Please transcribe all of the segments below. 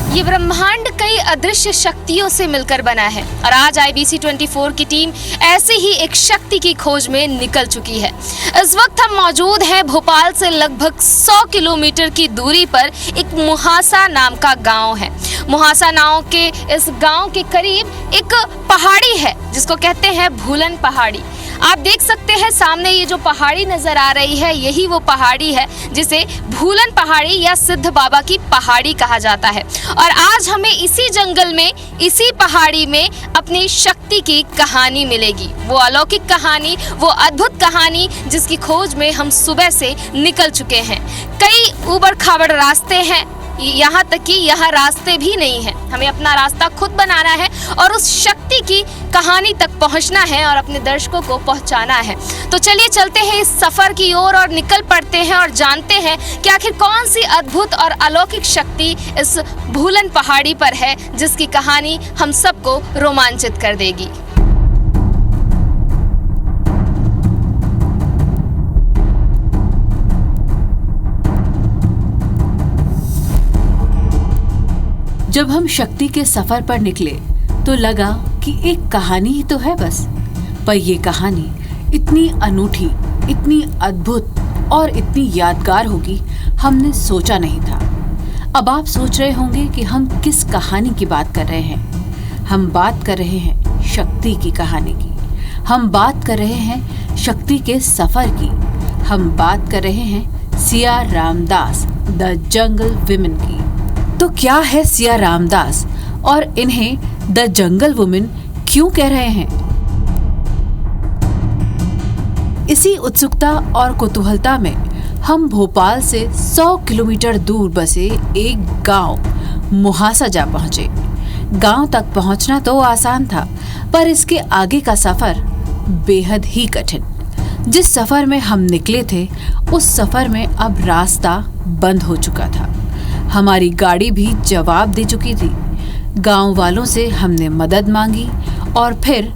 ये ब्रह्मांड कई अदृश्य शक्तियों से मिलकर बना है और आज IBC 24 की टीम ऐसी ही एक शक्ति की खोज में निकल चुकी है। इस वक्त हम मौजूद हैं भोपाल से लगभग 100 किलोमीटर की दूरी पर एक मुहासा नाम का गांव है। मुहासा नाम के इस गांव के करीब एक पहाड़ी है जिसको कहते हैं भूलन पहाड़ी। आप देख सकते हैं सामने ये जो पहाड़ी नजर आ रही है, यही वो पहाड़ी है जिसे भूलन पहाड़ी या सिद्ध बाबा की पहाड़ी कहा जाता है। और आज हमें इसी जंगल में, इसी पहाड़ी में अपनी शक्ति की कहानी मिलेगी। वो अलौकिक कहानी, वो अद्भुत कहानी जिसकी खोज में हम सुबह से निकल चुके हैं। कई उबड़ खाबड़ रास्ते हैं, यहाँ तक कि यहाँ रास्ते भी नहीं है। हमें अपना रास्ता खुद बनाना है और उस शक्ति की कहानी तक पहुँचना है और अपने दर्शकों को पहुँचाना है। तो चलिए चलते हैं इस सफ़र की ओर और निकल पड़ते हैं और जानते हैं कि आखिर कौन सी अद्भुत और अलौकिक शक्ति इस भूलन पहाड़ी पर है जिसकी कहानी हम सबको रोमांचित कर देगी। जब हम शक्ति के सफर पर निकले तो लगा कि एक कहानी ही तो है बस, पर यह कहानी इतनी अनूठी, इतनी अद्भुत और इतनी यादगार होगी हमने सोचा नहीं था। अब आप सोच रहे होंगे कि हम किस कहानी की बात कर रहे हैं। हम बात कर रहे हैं शक्ति की कहानी की, हम बात कर रहे हैं शक्ति के सफर की, हम बात कर रहे हैं Siya Ramdas the jungle women की। तो क्या है सिया रामदास और इन्हें द जंगल वुमेन क्यों कह रहे हैं? इसी उत्सुकता और कुतूहलता में हम भोपाल से 100 किलोमीटर दूर बसे एक गांव मुहासा जा पहुंचे। गांव तक पहुंचना तो आसान था, पर इसके आगे का सफर बेहद ही कठिन। जिस सफर में हम निकले थे उस सफर में अब रास्ता बंद हो चुका था। हमारी गाड़ी भी जवाब दे चुकी थी। गांव वालों से हमने मदद मांगी और फिर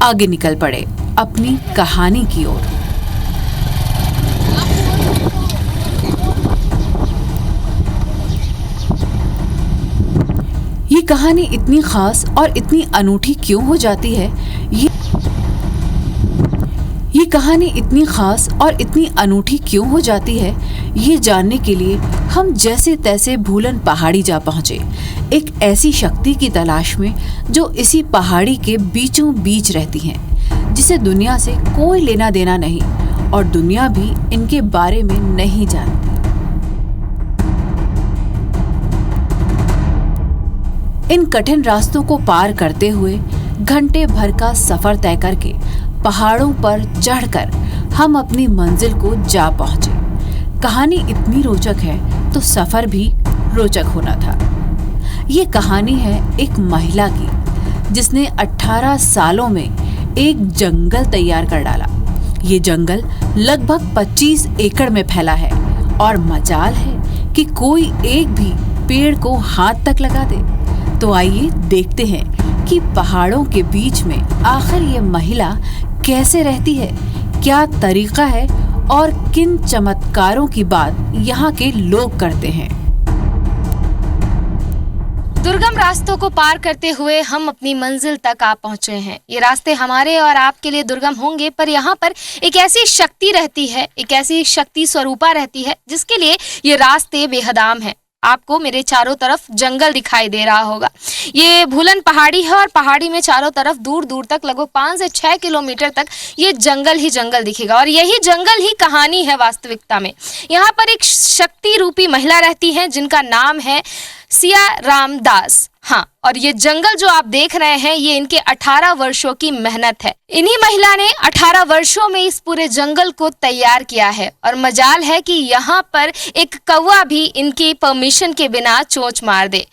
आगे निकल पड़े अपनी कहानी की ओर। ये कहानी इतनी खास और इतनी अनूठी क्यों हो जाती है, ये कहानी इतनी खास और इतनी अनूठी क्यों हो जाती है, ये जानने के लिए हम जैसे तैसे भूलन पहाड़ी जा पहुंचे, एक ऐसी शक्ति की तलाश में जो इसी पहाड़ी के बीचों बीच रहती हैं, जिसे दुनिया से कोई लेना देना नहीं और दुनिया भी इनके बारे में नहीं जानती। इन कठिन रास्तों को पार करते हुए घंटे भर का सफर तय करके पहाड़ों पर चढ़कर हम अपनी मंजिल को जा पहुंचे। कहानी इतनी रोचक है तो सफर भी रोचक होना था। ये कहानी है एक महिला की जिसने 18 सालों में एक जंगल तैयार कर डाला। ये जंगल लगभग 25 एकड़ में फैला है और मजाल है कि कोई एक भी पेड़ को हाथ तक लगा दे। तो आइए देखते हैं कि पहाड़ों के बीच में आखिर ये महिला कैसे रहती है, क्या तरीका है और किन चमत्कारों की बात यहाँ के लोग करते हैं। दुर्गम रास्तों को पार करते हुए हम अपनी मंजिल तक आ पहुंचे हैं। ये रास्ते हमारे और आपके लिए दुर्गम होंगे, पर यहाँ पर एक ऐसी शक्ति रहती है, एक ऐसी शक्ति स्वरूपा रहती है जिसके लिए ये रास्ते बेहद आम हैं। आपको मेरे चारों तरफ जंगल दिखाई दे रहा होगा। ये भूलन पहाड़ी है और पहाड़ी में चारों तरफ दूर दूर तक लगभग 5 से 6 किलोमीटर तक ये जंगल ही जंगल दिखेगा और यही जंगल ही कहानी है वास्तविकता में। यहाँ पर एक शक्ति रूपी महिला रहती है जिनका नाम है सिया रामदास। हाँ, और ये जंगल जो आप देख रहे हैं ये इनके 18 वर्षों की मेहनत है। इन्हीं महिला ने 18 वर्षों में इस पूरे जंगल को तैयार किया है और मजाल है कि यहाँ पर एक कौवा भी इनकी परमिशन के बिना चोंच मार दे।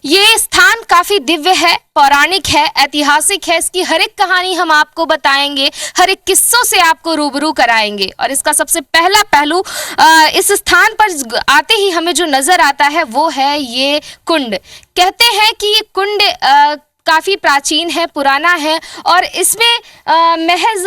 ये स्थान काफी दिव्य है, पौराणिक है, ऐतिहासिक है। इसकी हर एक कहानी हम आपको बताएंगे, हर एक किस्सों से आपको रूबरू कराएंगे। और इसका सबसे पहला पहलू इस स्थान पर आते ही हमें जो नजर आता है वो है ये कुंड। कहते हैं कि ये कुंड काफ़ी प्राचीन है, पुराना है और इसमें महज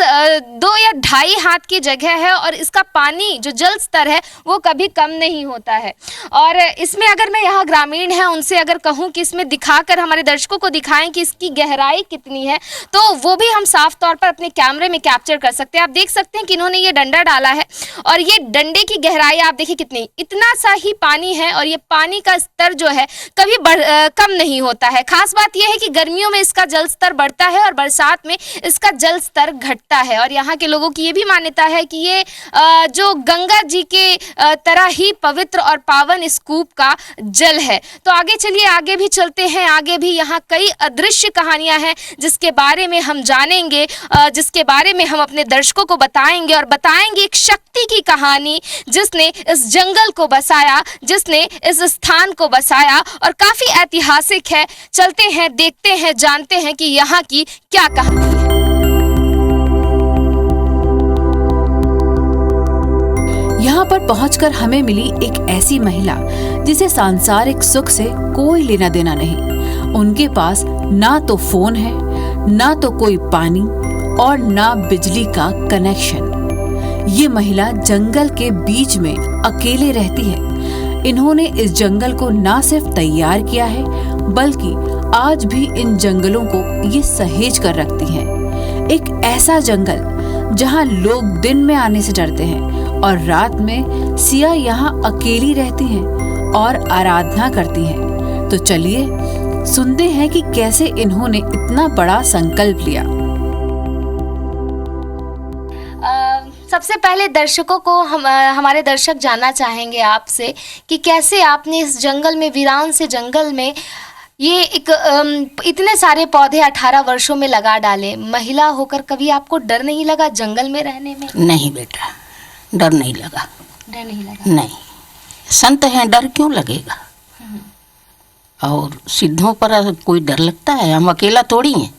2 या 2.5 हाथ की जगह है और इसका पानी जो जल स्तर है वो कभी कम नहीं होता है। और इसमें अगर मैं यहाँ ग्रामीण है उनसे अगर कहूँ कि इसमें दिखाकर हमारे दर्शकों को दिखाएं कि इसकी गहराई कितनी है, तो वो भी हम साफ तौर पर अपने कैमरे में कैप्चर कर सकते हैं। आप देख सकते हैं कि इन्होंने ये डंडा डाला है और ये डंडे की गहराई आप देखिए कितनी, इतना सा ही पानी है और ये पानी का स्तर जो है कभी कम नहीं होता है। खास बात यह है कि गर्मियों में इसका जल स्तर बढ़ता है और बरसात में इसका जल स्तर घटता है। और यहाँ के लोगों की ये भी मान्यता है कि ये जो गंगा जी के तरह ही पवित्र और पावन इस कूप का जल है। तो आगे चलिए, आगे भी चलते हैं, आगे भी यहाँ कई अदृश्य कहानियां हैं जिसके बारे में हम जानेंगे, जिसके बारे में हम अपने दर्शकों को बताएंगे और बताएंगे एक शक्ति की कहानी जिसने इस जंगल को बसाया, जिसने इस स्थान को बसाया और काफी ऐतिहासिक है। चलते हैं, देखते हैं, जानते हैं कि यहाँ की क्या कहानी है। यहाँ पर पहुंचकर हमें मिली एक ऐसी महिला जिसे सांसारिक सुख से कोई लेना देना नहीं। उनके पास ना तो फोन है, ना तो कोई पानी और ना बिजली का कनेक्शन। ये महिला जंगल के बीच में अकेले रहती है। इन्होंने इस जंगल को ना सिर्फ तैयार किया है बल्कि आज भी इन जंगलों को ये सहेज कर रखती हैं। एक ऐसा जंगल जहाँ लोग दिन में आने से डरते हैं और रात में सिया यहाँ अकेली रहती हैं और आराधना करती हैं। तो चलिए सुनते हैं कि कैसे इन्होंने इतना बड़ा संकल्प लिया। सबसे पहले दर्शकों को हमारे दर्शक जानना चाहेंगे आपसे कि कैसे आपने इस जंगल में, वीरान से जंगल में ये एक इतने सारे पौधे 18 वर्षों में लगा डाले। महिला होकर कभी आपको डर नहीं लगा जंगल में रहने में? नहीं बेटा, डर नहीं लगा। डर नहीं लगा? नहीं, संत हैं, डर क्यों लगेगा। और सिद्धों पर कोई डर लगता है? हम अकेला थोड़ी हैं।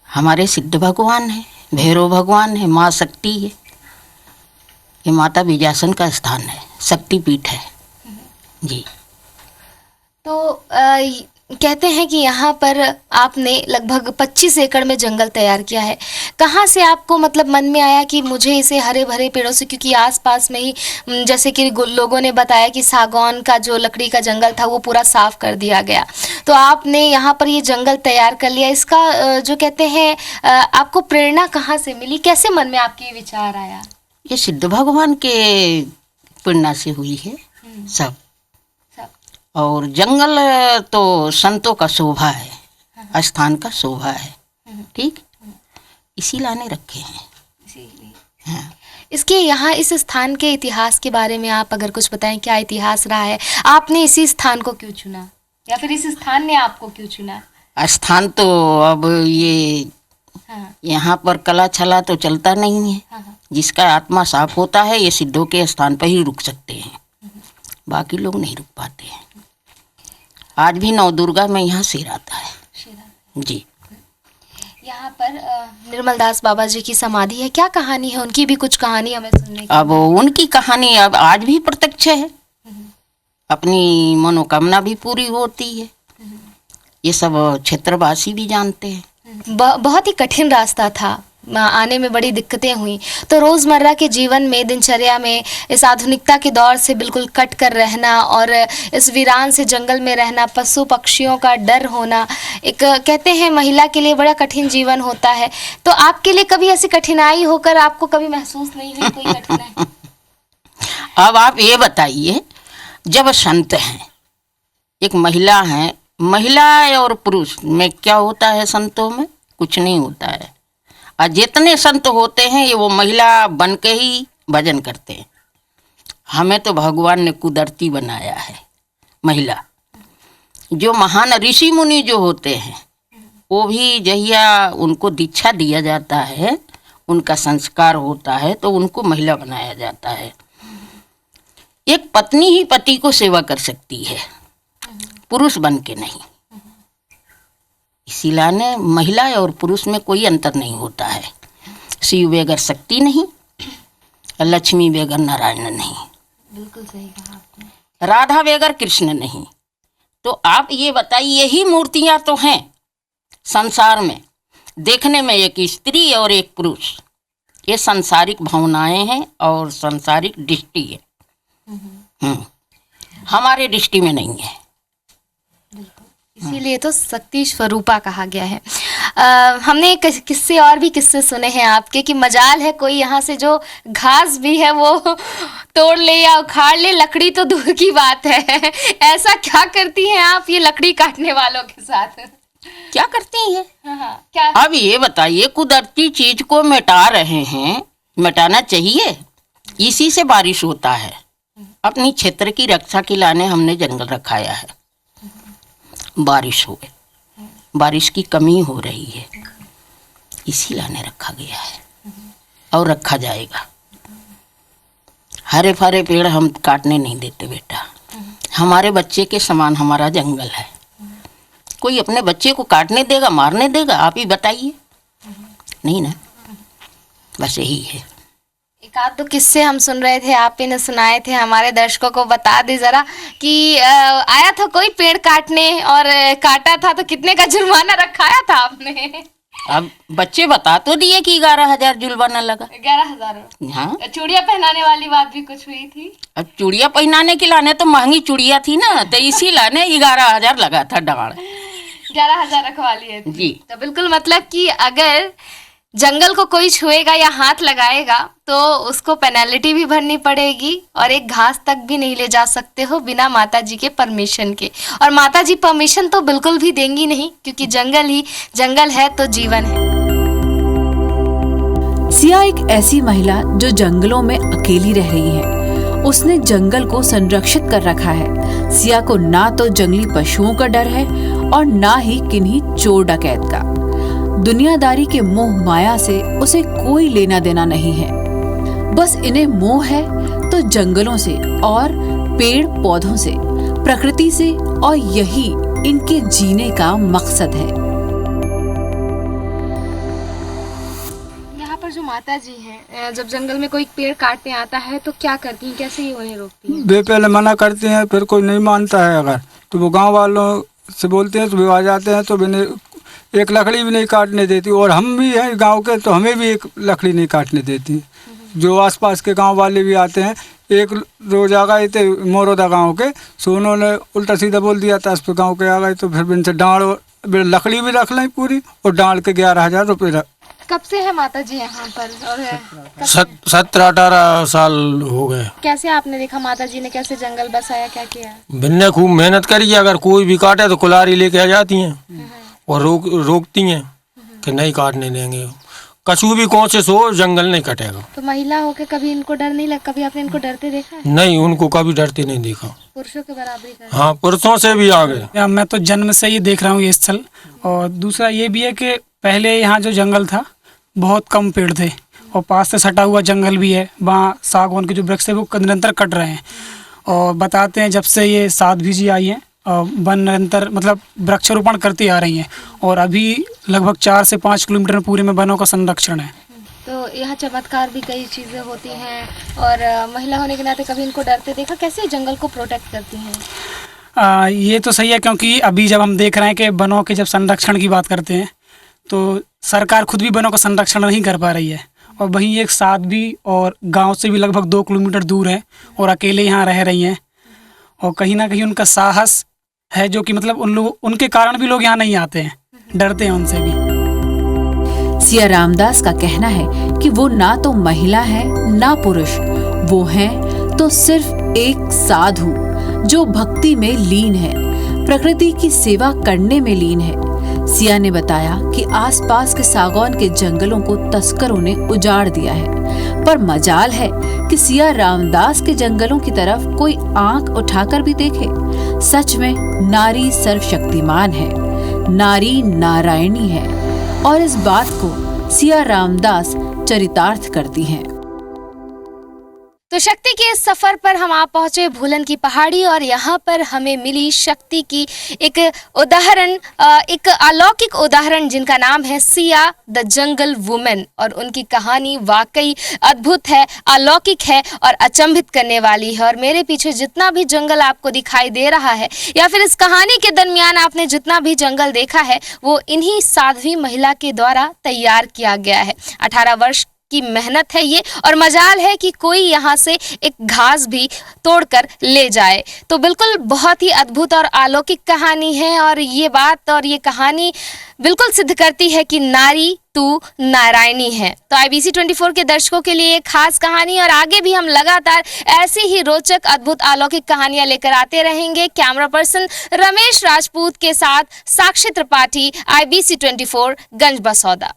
हमारे सिद्ध भगवान है, भैरव भगवान है, माँ शक्ति है। ये माता बीजासन का स्थान है, शक्तिपीठ है जी। तो कहते हैं कि यहाँ पर आपने लगभग 25 एकड़ में जंगल तैयार किया है। कहाँ से आपको मतलब मन में आया कि मुझे इसे हरे भरे पेड़ों से, क्योंकि आसपास में ही जैसे कि लोगों ने बताया कि सागौन का जो लकड़ी का जंगल था वो पूरा साफ कर दिया गया, तो आपने यहाँ पर ये जंगल तैयार कर लिया। इसका जो कहते हैं आपको प्रेरणा कहाँ से मिली, कैसे मन में आपके ये विचार आया? ये सिद्ध भगवान के प्रेरणा से हुई है सब। और जंगल तो संतों का शोभा है, स्थान का शोभा है, ठीक, इसी लाने रखे हैं। हाँ। इसके यहाँ इस स्थान के इतिहास के बारे में आप अगर कुछ बताएं, क्या इतिहास रहा है, आपने इसी स्थान को क्यों चुना या फिर इस स्थान ने आपको क्यों चुना? स्थान तो अब ये यहाँ पर कला छला तो चलता नहीं है। जिसका आत्मा साफ होता है ये सिद्धों के स्थान पर ही रुक सकते हैं, बाकी लोग नहीं रुक पाते हैं। आज भी नौ दुर्गा में यहाँ शेर आता है जी। यहाँ पर निर्मल दास बाबा जी की समाधि है, क्या कहानी है उनकी? भी कुछ कहानी हमें सुनने की। अब उनकी कहानी अब आज भी प्रत्यक्ष है, अपनी मनोकामना भी पूरी होती है, ये सब क्षेत्रवासी भी जानते हैं। बहुत ही कठिन रास्ता था, आने में बड़ी दिक्कतें हुई, तो रोज़मर्रा के जीवन में, दिनचर्या में इस आधुनिकता के दौर से बिल्कुल कट कर रहना और इस वीरान से जंगल में रहना, पशु पक्षियों का डर होना, एक कहते हैं महिला के लिए बड़ा कठिन जीवन होता है। तो आपके लिए कभी ऐसी कठिनाई होकर आपको कभी महसूस नहीं हुई कोई कठिनाई? अब आप ये बताइए, जब संत हैं, एक महिला है, महिला और पुरुष में क्या होता है? संतों में कुछ नहीं होता है। और जितने संत होते हैं ये वो महिला बन के ही भजन करते हैं। हमें तो भगवान ने कुदरती बनाया है महिला। जो महान ऋषि मुनि जो होते हैं वो भी जहिया उनको दीक्षा दिया जाता है, उनका संस्कार होता है, तो उनको महिला बनाया जाता है। एक पत्नी ही पति को सेवा कर सकती है, पुरुष बन के नहीं। इसीलिए महिला और पुरुष में कोई अंतर नहीं होता है। शिव बेगर शक्ति नहीं, लक्ष्मी बेगर नारायण नहीं, बिल्कुल सही कहा आपने। राधा बेगर कृष्ण नहीं। तो आप ये बताइए, यही मूर्तियां तो हैं संसार में देखने में एक स्त्री और एक पुरुष, ये सांसारिक भावनाएं हैं और सांसारिक दृष्टि है। हमारे दृष्टि में नहीं है। इसीलिए तो शक्ति स्वरूपा कहा गया है। हमने किस्से और भी किस्से सुने हैं आपके कि मजाल है कोई यहाँ से जो घास भी है वो तोड़ ले या उखाड़ ले, लकड़ी तो दूर की बात है। ऐसा क्या करती हैं आप ये लकड़ी काटने वालों के साथ? क्या करती हैं? हाँ, क्या? अब ये बताइए, कुदरती चीज को मिटा रहे हैं, मिटाना चाहिए। इसी से बारिश होता है। अपनी क्षेत्र की रक्षा के लाने हमने जंगल रखाया है। बारिश हो, बारिश की कमी हो रही है, इसी लाने रखा गया है और रखा जाएगा। हरे भरे पेड़ हम काटने नहीं देते बेटा। हमारे बच्चे के समान हमारा जंगल है। कोई अपने बच्चे को काटने देगा, मारने देगा? आप ही बताइए। नहीं ना, बस यही है। एक आध दो किस्से हम सुन रहे थे, आप ही ने सुनाए थे, हमारे दर्शकों को बता दे जरा कि आया था कोई पेड़ काटने और काटा था तो कितने का जुर्माना रखाया था आपने? अब बच्चे बता तो दिए कि 11,000 जुर्माना लगा। 11,000? हाँ, चूड़ियां पहनाने वाली बात भी कुछ हुई थी। अब चूड़िया पहनाने के लाने तो महंगी चूड़िया थी ना, तो इसी लाने 11,000 लगा था डाड़। 11,000 रखवा लिए जी। तो बिल्कुल मतलब कि अगर जंगल को कोई छुएगा या हाथ लगाएगा तो उसको पेनल्टी भी भरनी पड़ेगी और एक घास तक भी नहीं ले जा सकते हो बिना माता जी के परमिशन के। और माता जी परमिशन तो बिल्कुल भी देंगी नहीं, क्योंकि जंगल ही जंगल है तो जीवन है। सिया एक ऐसी महिला जो जंगलों में अकेली रह रही है। उसने जंगल को संरक्षित कर रखा है। सिया को ना तो जंगली पशुओं का डर है और ना ही किन्हीं चोर डकैत का। दुनियादारी के मोह माया से उसे कोई लेना देना नहीं है। बस इन्हें मोह है तो जंगलों से और पेड़ पौधों से, प्रकृति से, और यही इनके जीने का मकसद है। यहाँ पर जो माता जी हैं, जब जंगल में कोई पेड़ काटने आता है तो क्या करती हैं, कैसे ये उन्हें रोकती हैं? वे पहले मना करती हैं, फिर कोई नहीं मानता है अगर तो वो गांव वालों से बोलते हैं तो वे आ जाते हैं, तो वे एक लकड़ी भी नहीं काटने देती। और हम भी हैं गांव के, तो हमें भी एक लकड़ी नहीं काटने देती। जो आसपास के गांव वाले भी आते हैं, एक रोज आ गए थे मोरोदा गांव के, सो उन्होंने उल्टा सीधा बोल दिया था, उस पर गाँव के आ गए तो फिर इनसे डाँड़ लकड़ी भी रख लें पूरी और डाँड़ के 11,000 रुपये। कब से है माता जी यहाँ पर? और 17-18 साल हो गए। कैसे आपने देखा माता जी ने कैसे जंगल बसाया, क्या किया? बिन्ने खूब मेहनत करी, अगर कोई भी काटे तो कुल्हाड़ी लेके आ जाती हैं और रोकती हैं कि नहीं काटने देंगे। कछु भी कोशिश हो, जंगल नहीं कटेगा। तो महिला होके कभी इनको डर नहीं लगा? कभी आपने इनको डरते देखा है? नहीं, उनको कभी डरते नहीं देखा। पुरुषों के बराबरी कर? हाँ, पुरुषों से भी आगे। मैं तो जन्म से ही देख रहा हूँ ये स्थल। और दूसरा ये भी है कि पहले यहाँ जो जंगल था बहुत कम पेड़ थे और पास से सटा हुआ जंगल भी है। वहाँ सागवान के जो वृक्ष है वो निरंतर कट रहे हैं। और बताते हैं जब से ये साध्वी जी आई हैं, वन निरंतर मतलब वृक्षारोपण करती आ रही हैं और अभी लगभग 4 से 5 किलोमीटर पूरे में वनों का संरक्षण है। तो यहाँ चमत्कार भी कई चीज़ें होती हैं और महिला होने के नाते कभी इनको डरते देखा? कैसे जंगल को प्रोटेक्ट करती हैं? ये तो सही है, क्योंकि अभी जब हम देख रहे हैं कि वनों के जब संरक्षण की बात करते हैं तो सरकार खुद भी वनों का संरक्षण नहीं कर पा रही है। और वहीं एक साध्वी और गांव से भी लगभग 2 किलोमीटर दूर है और अकेले यहाँ रह रही हैं। और कहीं ना कहीं उनका साहस है जो कि मतलब उनके कारण भी लोग यहाँ नहीं आते हैं, डरते हैं उनसे भी। सिया रामदास का कहना है कि वो ना तो महिला है ना पुरुष, वो हैं तो सिर्फ एक साधु जो भक्ति में लीन है, प्रकृति की सेवा करने में लीन है। सिया ने बताया कि आसपास के सागौन के जंगलों को तस्करों ने उजाड़ दिया है, पर मजाल है कि सिया रामदास के जंगलों की तरफ कोई आंख उठाकर भी देखे। सच में नारी सर्वशक्तिमान है, नारी नारायणी है और इस बात को सिया रामदास चरितार्थ करती हैं। तो शक्ति के इस सफर पर हम आ पहुंचे भूलन की पहाड़ी और यहाँ पर हमें मिली शक्ति की एक उदाहरण, एक अलौकिक उदाहरण जिनका नाम है सिया द जंगल वुमेन। और उनकी कहानी वाकई अद्भुत है, अलौकिक है और अचंभित करने वाली है। और मेरे पीछे जितना भी जंगल आपको दिखाई दे रहा है या फिर इस कहानी के दरमियान आपने जितना भी जंगल देखा है वो इन्हीं साध्वी महिला के द्वारा तैयार किया गया है। 18 वर्ष की मेहनत है ये और मजाल है कि कोई यहाँ से एक घास भी तोड़कर ले जाए। तो बिल्कुल बहुत ही अद्भुत और अलौकिक कहानी है और ये बात और ये कहानी बिल्कुल सिद्ध करती है कि नारी तू नारायणी है। तो IBC 24 के दर्शकों के लिए एक खास कहानी और आगे भी हम लगातार ऐसी ही रोचक अद्भुत अलौकिक कहानियां लेकर आते रहेंगे। कैमरा पर्सन रमेश राजपूत के साथ साक्षी त्रिपाठी, IBC 24 गंज बसौदा।